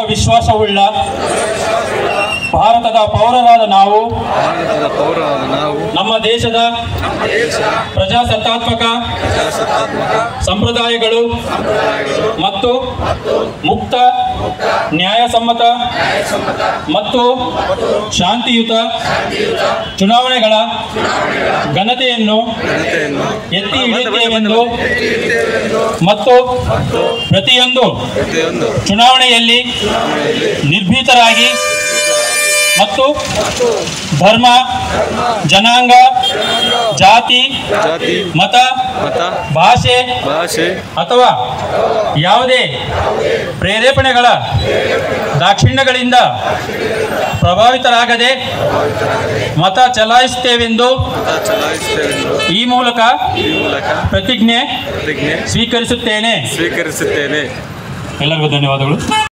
ವಿಶ್ವಾಸವುಳ್ಳ ಭಾರತದ ಪೌರರಾದ ನಾವು ನಮ್ಮ ದೇಶದ ಪ್ರಜಾಸತ್ತಾತ್ಮಕ ಸಂಪ್ರದಾಯಗಳು ಮತ್ತು ಮುಕ್ತ ನ್ಯಾಯಸಮ್ಮತ ಮತ್ತು ಶಾಂತಿಯುತ ಚುನಾವಣೆಗಳ ಘನತೆಯನ್ನು ಎತ್ತಿ ಹಿಡಿಯುತ್ತೇವೆಂದು ಮತ್ತು ಪ್ರತಿಯೊಂದು ಚುನಾವಣೆಯಲ್ಲಿ ನಿರ್ಭೀತರಾಗಿ ಮತ್ತು ಧರ್ಮ, ಜನಾಂಗ, ಜಾತಿ, ಮತ, ಭಾಷೆ ಅಥವಾ ಯಾವುದೇ ಪ್ರೇರೇಪಣೆಗಳ ದಾಕ್ಷಿಣ್ಯಗಳಿಂದ ಪ್ರಭಾವಿತರಾಗದೆ ಮತ ಚಲಾಯಿಸುತ್ತೇವೆಂದು ಈ ಮೂಲಕ ಪ್ರತಿಜ್ಞೆ ಸ್ವೀಕರಿಸುತ್ತೇನೆ. ಎಲ್ಲರಿಗೂ ಧನ್ಯವಾದಗಳು.